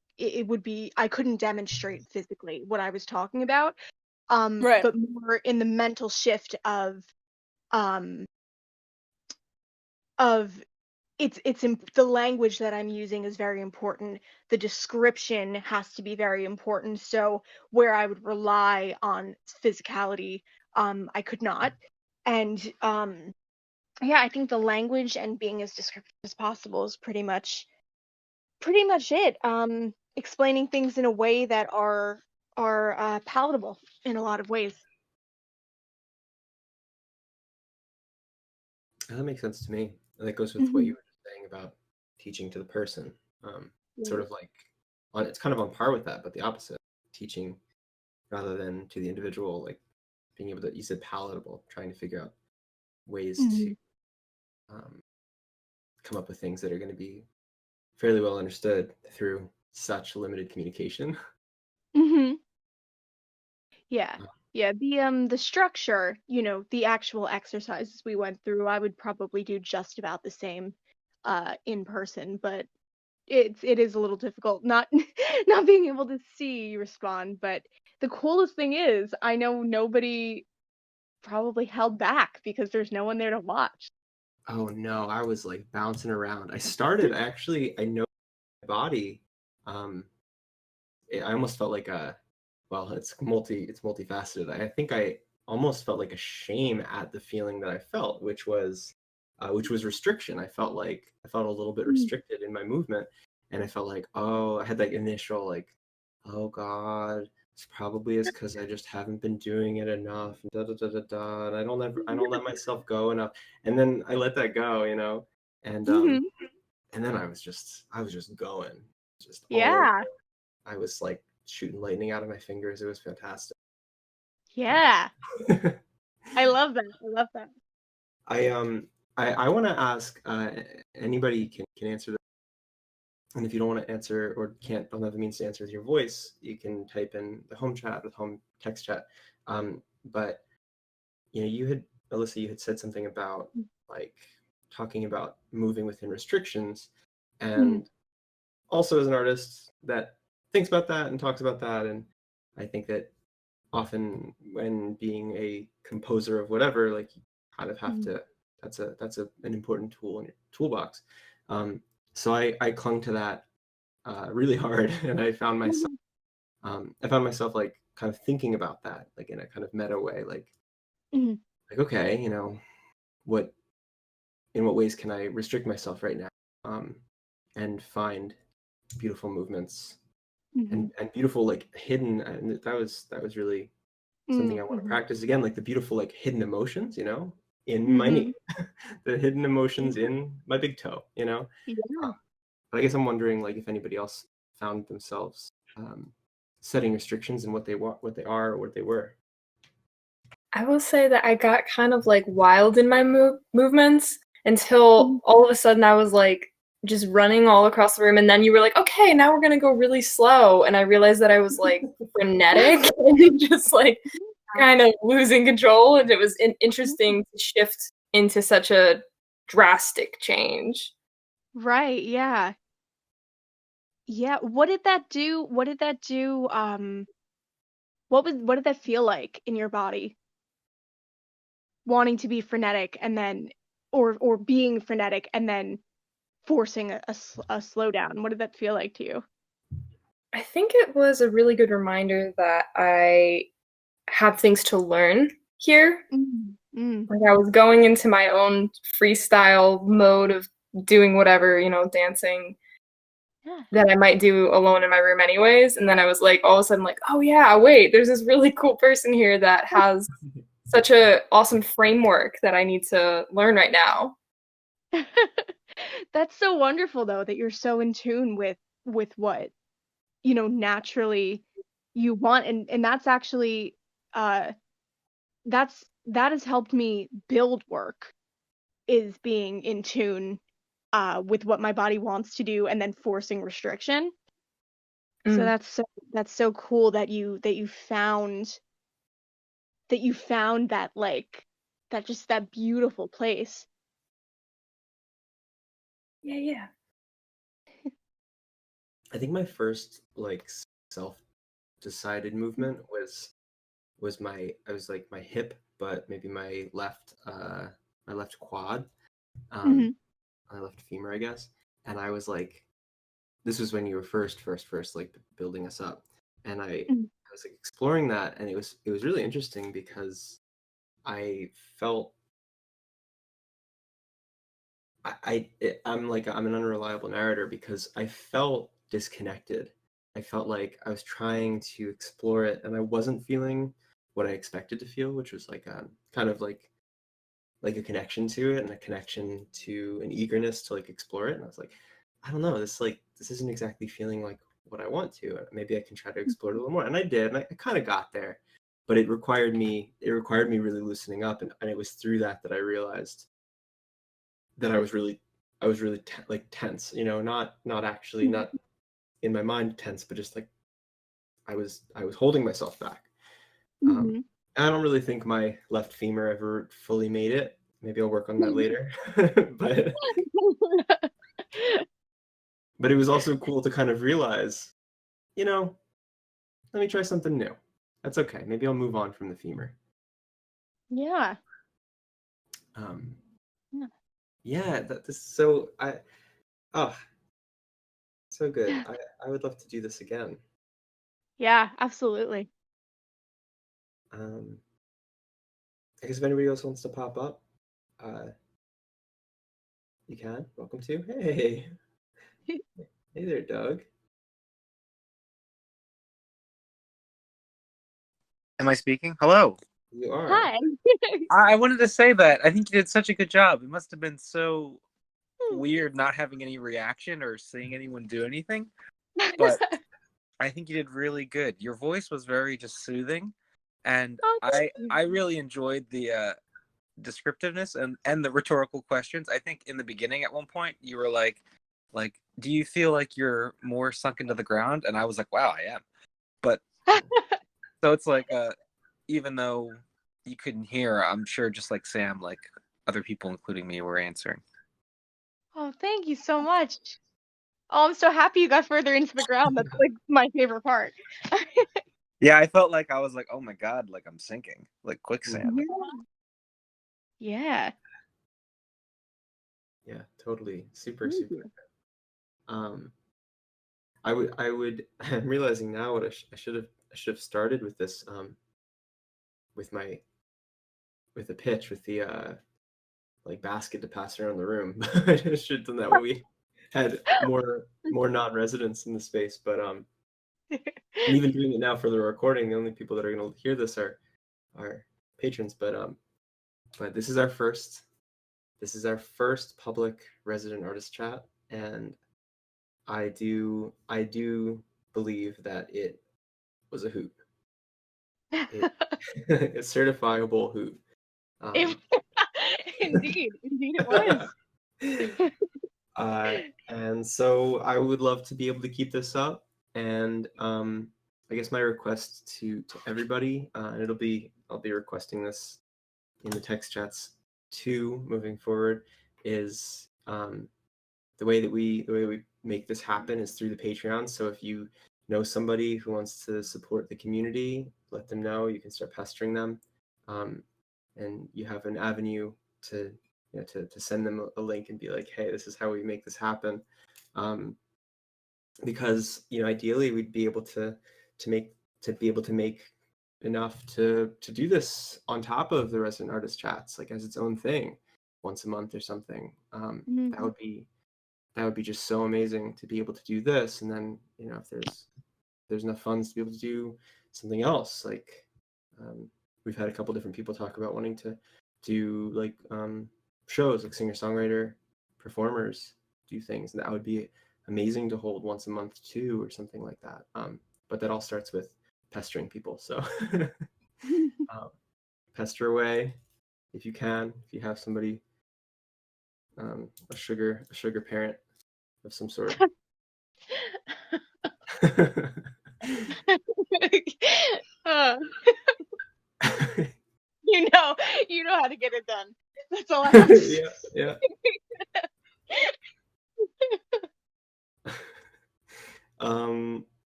couldn't demonstrate physically what I was talking about. Right. But more in the mental shift um of the language that I'm using is very important. The description has to be very important. So where I would rely on physicality, I could not. And yeah, I think the language and being as descriptive as possible is pretty much it. Explaining things in a way that are palatable in a lot of ways. That makes sense to me. And that goes with what you were just saying about teaching to the person. Sort of like it's kind of on par with that, but the opposite. Teaching rather than to the individual, like being able to, you said palatable, trying to figure out ways to come up with things that are going to be fairly well understood through such limited communication. Mm-hmm. Yeah. Yeah, the structure, the actual exercises we went through, I would probably do just about the same in person, but it is a little difficult not not being able to see you respond. But the coolest thing is I know nobody probably held back because there's no one there to watch. Oh no, I was like bouncing around. I know my body. I almost felt like it's multifaceted. I think I almost felt like a shame at the feeling that I felt, which was restriction. I felt a little bit restricted in my movement, and I felt like, I had that initial like, oh God, it's probably is because I just haven't been doing it enough, and da da da da da. And I don't let myself go enough, and then I let that go, and and then I was just going, just all Yeah. I was like shooting lightning out of my fingers. It was fantastic. Yeah. I love that. I love that. I want to ask anybody can answer this, and if you don't want to answer or don't have the means to answer with your voice, you can type in the home chat with home text chat. But Alyssa, you had said something about like talking about moving within restrictions, and also as an artist that thinks about that and talks about that, and I think that often when being a composer of whatever, like you kind of have to, that's an important tool in your toolbox. So I clung to that really hard, and I found myself like kind of thinking about that like in a kind of meta way, like okay, in what ways can I restrict myself right now, and find beautiful movements and beautiful like hidden, and that was really something I want to practice again, like the beautiful like hidden emotions, in my knee, the hidden emotions in my big toe, Yeah. But I guess I'm wondering like if anybody else found themselves setting restrictions in what they are or what they were. I will say that I got kind of like wild in my movements until all of a sudden I was like just running all across the room, and then you were like, okay, now we're gonna go really slow, and I realized that I was like frenetic and just like kind of losing control, and it was interesting to shift into such a drastic change. Right, yeah. Yeah, what did that do? What did that feel like in your body? Wanting to be frenetic and then or being frenetic and then forcing a slowdown? What did that feel like to you? I think it was a really good reminder that I have things to learn here. Like I was going into my own freestyle mode of doing whatever, dancing that I might do alone in my room anyways. And then I was like, all of a sudden like, oh yeah, wait, there's this really cool person here that has such a awesome framework that I need to learn right now. That's so wonderful though, that you're so in tune with what, naturally you want. And that's actually, that has helped me build work, is being in tune with what my body wants to do and then forcing restriction. So that's so cool that you found that, like, that beautiful place. Yeah. I think my first like self-decided movement was my hip, but maybe my left quad, my left femur, I guess. And I was like, this was when you were first like building us up, and I was like exploring that, and it was really interesting because I felt I'm an unreliable narrator because I felt disconnected. I felt like I was trying to explore it and I wasn't feeling what I expected to feel, which was like a kind of like a connection to it and a connection to an eagerness to like explore it. And I was like, I don't know, this isn't exactly feeling like what I want to. Maybe I can try to explore it a little more. And I did, and I kind of got there, but it required me really loosening up, and it was through that I realized that I was really tense, not actually, not in my mind tense, but just like I was holding myself back. I don't really think my left femur ever fully made it. Maybe I'll work on that later. But it was also cool to kind of realize, let me try something new. That's okay. Maybe I'll move on from the femur. Yeah. Yeah, so so good. I would love to do this again. Yeah, absolutely. I guess if anybody else wants to pop up, you can. Welcome to. Hey. Hey there, Doug. Am I speaking? Hello. You are. Hi. I wanted to say that I think you did such a good job. It must have been so weird not having any reaction or seeing anyone do anything. But I think you did really good. Your voice was very just soothing. And I really enjoyed the descriptiveness and the rhetorical questions. I think in the beginning at one point you were like, do you feel like you're more sunk into the ground? And I was like, wow, I am. But so it's like even though you couldn't hear, I'm sure just like Sam, like other people including me were answering. Oh, thank you so much. Oh, I'm so happy you got further into the ground. That's like my favorite part. Yeah, I felt like I was like, oh my god, like I'm sinking, like quicksand. Yeah. Yeah, totally. Super. I would I'm realizing now what I should have started with this with the pitch with the like basket to pass around the room. I should have done that when we had more non-residents in the space, but I'm even doing it now for the recording. The only people that are going to hear this are patrons, but this is our first public resident artist chat, and I do believe that it was a hoot. A certifiable hoot. Indeed it was. And so I would love to be able to keep this up, and I guess my request to everybody, and I'll be requesting this in the text chats too moving forward, is the way we make this happen is through the Patreon. So if you know somebody who wants to support the community, let them know. You can start pestering them, and you have an avenue to to send them a link and be like, hey, this is how we make this happen. Because ideally we'd be able to make enough to do this on top of the resident artist chats, like as its own thing once a month or something. That would be just so amazing to be able to do this. And then if there's enough funds to be able to do something else, like we've had a couple different people talk about wanting to do like shows, like singer-songwriter performers do things, and that would be amazing to hold once a month too, or something like that. But that all starts with pestering people. So pester away if you can. If you have somebody, a sugar parent of some sort. You know how to get it done. That's all I have to say. Yeah.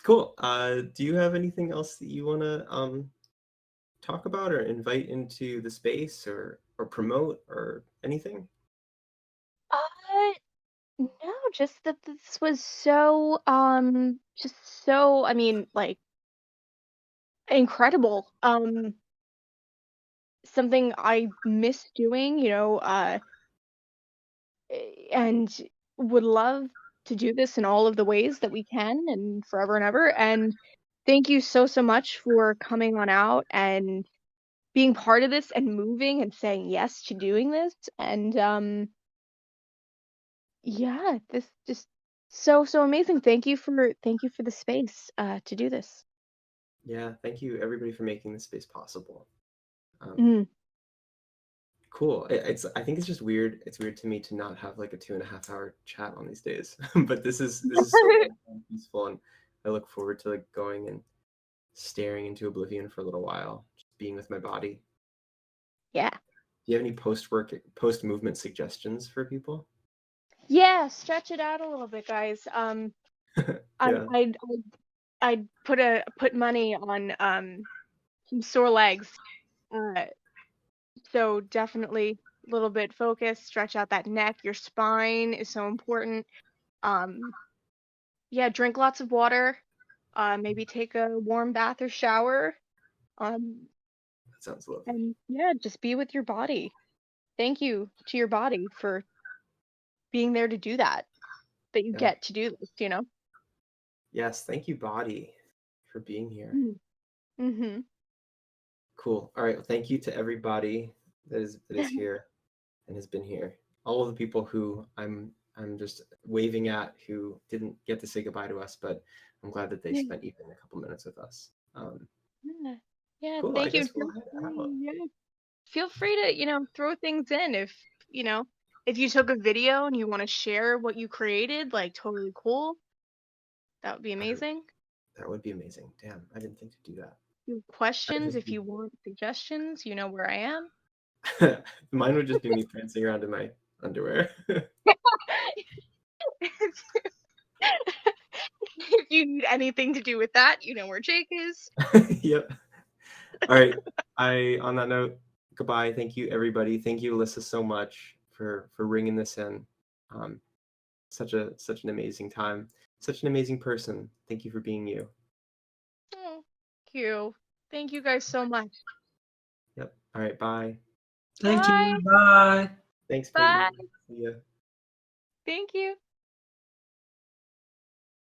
Cool. Do you have anything else that you want to talk about or invite into the space or promote or anything? No, just that this was so I mean, like, incredible. Something I miss doing, and would love to do this in all of the ways that we can and forever and ever. And thank you so much for coming on out and being part of this and moving and saying yes to doing this. And yeah, this just so amazing. Thank you for the space to do this. Yeah, thank you everybody for making this space possible. Mm. Cool. I think it's just weird. It's weird to me to not have like a 2.5-hour chat on these days. But this is so peaceful, and I look forward to like going and staring into oblivion for a little while, just being with my body. Yeah. Do you have any post movement suggestions for people? Yeah, stretch it out a little bit, guys. Yeah. I'd put money on some sore legs. So definitely a little bit focused, stretch out that neck. Your spine is so important. Yeah, drink lots of water. Maybe take a warm bath or shower. That sounds lovely. And yeah, just be with your body. Thank you to your body for being there to do that you get to do this, Yes, thank you, body, for being here. Mm-hmm. Cool. All right. Well, thank you to everybody that is here and has been here. All of the people who I'm just waving at who didn't get to say goodbye to us, but I'm glad that they spent even a couple minutes with us. Yeah. Cool. Thank you. Feel free to throw things in if you took a video and you want to share what you created, like, totally cool. That would be amazing. That would be amazing. Damn, I didn't think to do that. Questions, if you want suggestions, you know where I am. Mine would just be me prancing around in my underwear. If you need anything to do with that, you know where Jake is. Yep. All right. On that note, goodbye. Thank you, everybody. Thank you, Alyssa, so much for ringing this in. Such an amazing time. Such an amazing person. Thank you for being you. Oh, thank you. Thank you guys so much. Yep. All right. Bye. Thank you. Bye. Thanks, Bye. Peyton. See ya. Thank you.